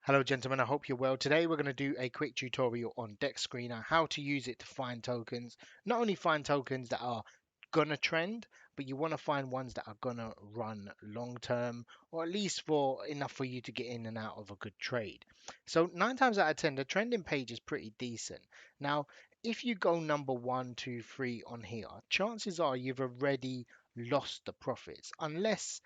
Hello gentlemen, I hope you're well. Today we're going to do a quick tutorial on DexScreener, how to use it to find tokens. Not only find tokens that are gonna trend, but you want to find ones that are gonna run long term, or at least for enough for you to get in and out of a good trade. So 9 times out of 10, the trending page is pretty decent. Now, if you go number one, two, three on here, chances are you've already lost the profits, unless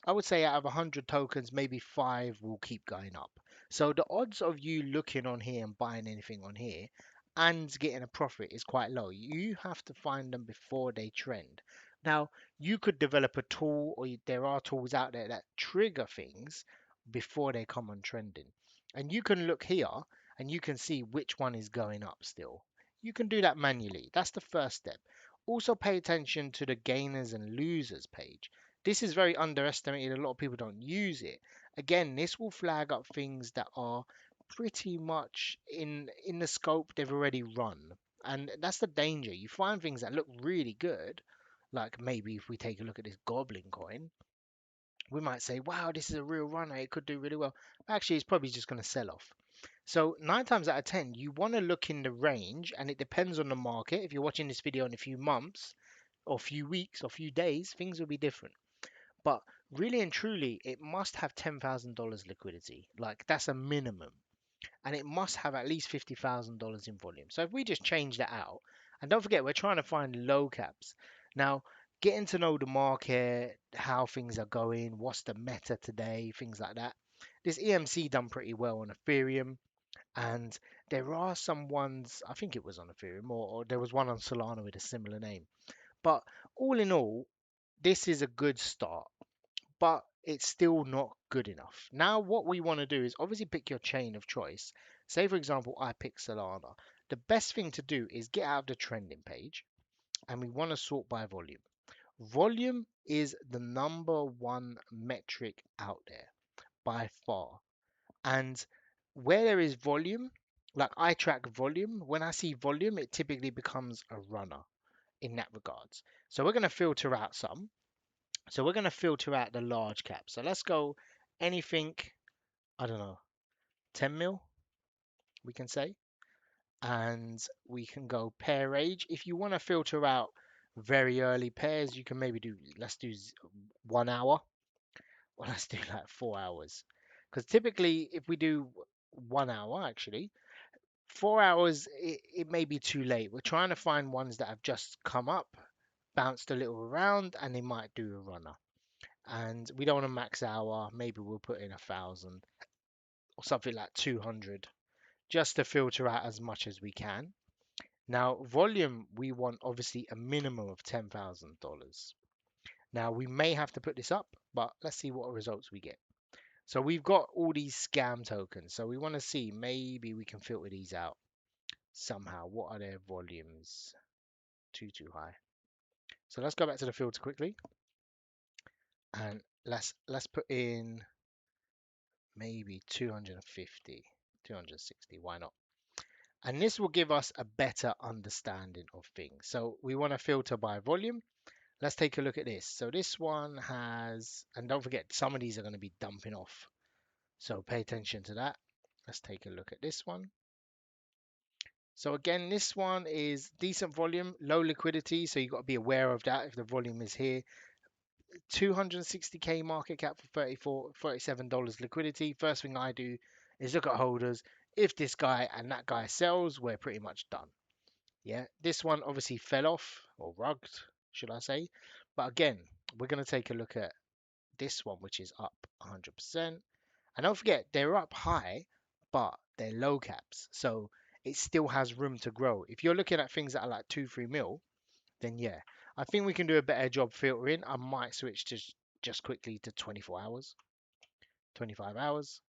I would say out of 100 tokens, maybe five will keep going up. So the odds of you looking on here and buying anything on here and getting a profit is quite low. You have to find them before they trend. Now, you could develop a tool, or there are tools out there that trigger things before they come on trending. And you can look here and you can see which one is going up still. You can do that manually. That's the first step. Also, pay attention to the gainers and losers page. This is very underestimated. A lot of people don't use it. Again, this will flag up things that are pretty much in the scope they've already run. And that's the danger. You find things that look really good, like maybe if we take a look at this goblin coin, we might say, wow, this is a real runner. It could do really well. Actually, it's probably just going to sell off. So 9 times out of 10, you want to look in the range, and it depends on the market. If you're watching this video in a few months, or few weeks, or few days, things will be different. But really and truly, it must have $10,000 liquidity. Like that's a minimum. And it must have at least $50,000 in volume. So if we just change that out, and don't forget, we're trying to find low caps. Now, getting to know the market, how things are going, what's the meta today, things like that. This EMC done pretty well on Ethereum. And there are some ones, I think it was on Ethereum, or there was one on Solana with a similar name. But all in all, this is a good start, but it's still not good enough. Now, what we want to do is obviously pick your chain of choice. Say, for example, I pick Solana. The best thing to do is get out of the trending page, and we want to sort by volume. Volume is the number one metric out there by far. And where there is volume, like I track volume, when I see volume, it typically becomes a runner in that regards. So we're going to filter out some. So we're going to filter out the large cap. So let's go anything, I don't know, 10 mil, we can say. And we can go pair age. If you want to filter out very early pairs, you can maybe do, let's do 1 hour. Well, let's do like 4 hours. Because typically, if we do 1 hour, actually, 4 hours, it may be too late. We're trying to find ones that have just come up, bounced a little around, and they might do a runner. And we don't want to max hour. Maybe we'll put in 1,000 or something like 200 just to filter out as much as we can. Now, volume, we want obviously a minimum of $10,000. Now, we may have to put this up, but let's see what results we get. So we've got all these scam tokens. So we want to see, maybe we can filter these out somehow. What are their volumes? Too high. So let's go back to the filter quickly, and let's put in maybe 250, 260. Why not? And this will give us a better understanding of things. So we want to filter by volume. Let's take a look at this. So this one has, and don't forget, some of these are going to be dumping off. So pay attention to that. Let's take a look at this one. So again, this one is decent volume, low liquidity. So you've got to be aware of that if the volume is here. 260K market cap for $37 liquidity. First thing I do is look at holders. If this guy and that guy sells, we're pretty much done. Yeah, this one obviously fell off, or rugged, should I say. But again, we're going to take a look at this one, which is up 100%. And don't forget, they're up high, but they're low caps. So it still has room to grow. If you're looking at things that are like 2, 3 mil, then yeah, I think we can do a better job filtering. I might switch to just quickly to 24 hours, 25 hours.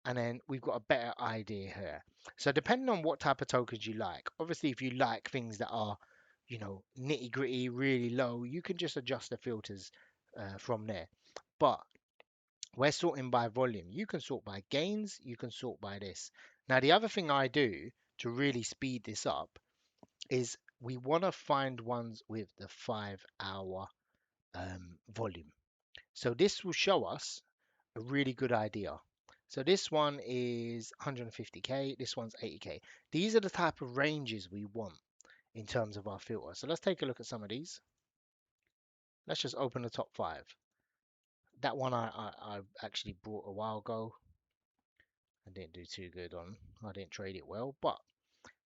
And then we've got a better idea here. So depending on what type of tokens you like, obviously if you like things that are, nitty gritty, really low, you can just adjust the filters from there. But we're sorting by volume. You can sort by gains, you can sort by this. Now the other thing I do to really speed this up is we want to find ones with the 5 hour volume. So this will show us a really good idea. So this one is 150k, this one's 80k. These are the type of ranges we want in terms of our filter. So let's take a look at some of these. Let's just open the top five. That one I actually bought a while ago. I didn't do too good on. I didn't trade it well, but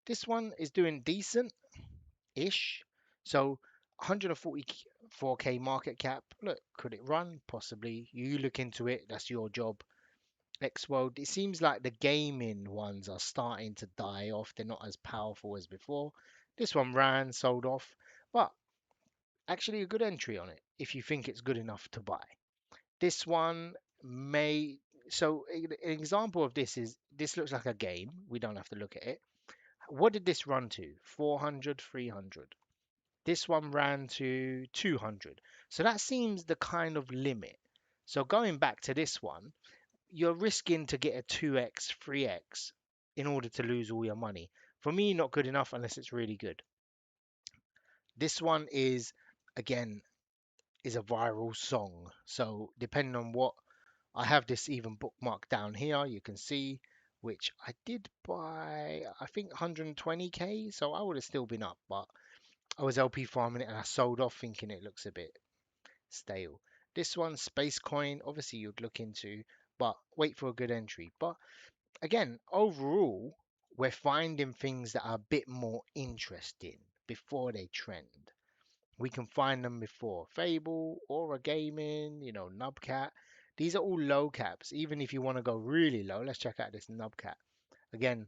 this one is doing decent-ish. So 144k market cap. Look, could it run? Possibly. You look into it. That's your job. X World. It seems like the gaming ones are starting to die off. They're not as powerful as before. This one ran, sold off, but actually a good entry on it if you think it's good enough to buy. This one may. So an example of this is this looks like a game. We don't have to look at it. What did this run to? 400, 300. This one ran to 200. So that seems the kind of limit. So going back to this one, you're risking to get a 2x, 3x in order to lose all your money. For me, not good enough unless it's really good. This one is, again, is a viral song. So depending on what, I have this even bookmarked down here, you can see, which I did buy, I think 120k. So I would have still been up, but I was LP farming it and I sold off thinking it looks a bit stale. This one, Space Coin, obviously you'd look into, but wait for a good entry. But again, overall, we're finding things that are a bit more interesting before they trend. We can find them before Fable, Aura Gaming, Nubcat. These are all low caps. Even if you want to go really low, let's check out this Nubcat. Again,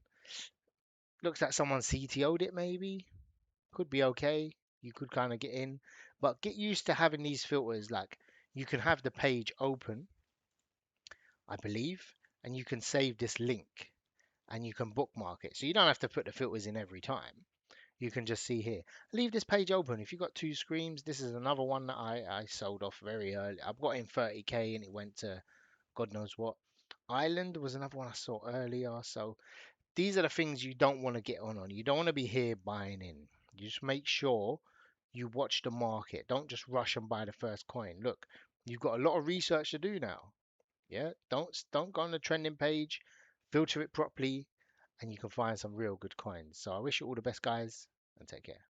looks like someone CTO'd it maybe. Could be okay. You could kind of get in, but get used to having these filters. Like you can have the page open, I believe, and you can save this link and you can bookmark it. So you don't have to put the filters in every time. You can just see here. Leave this page open. If you've got two screens, this is another one that I sold off very early. I've got in 30k and it went to God knows what. Island was another one I saw earlier. So these are the things you don't want to get on. You don't want to be here buying in. You just make sure you watch the market. Don't just rush and buy the first coin. Look, you've got a lot of research to do now. Yeah, don't go on the trending page. Filter it properly and you can find some real good coins. So I wish you all the best, guys, and take care.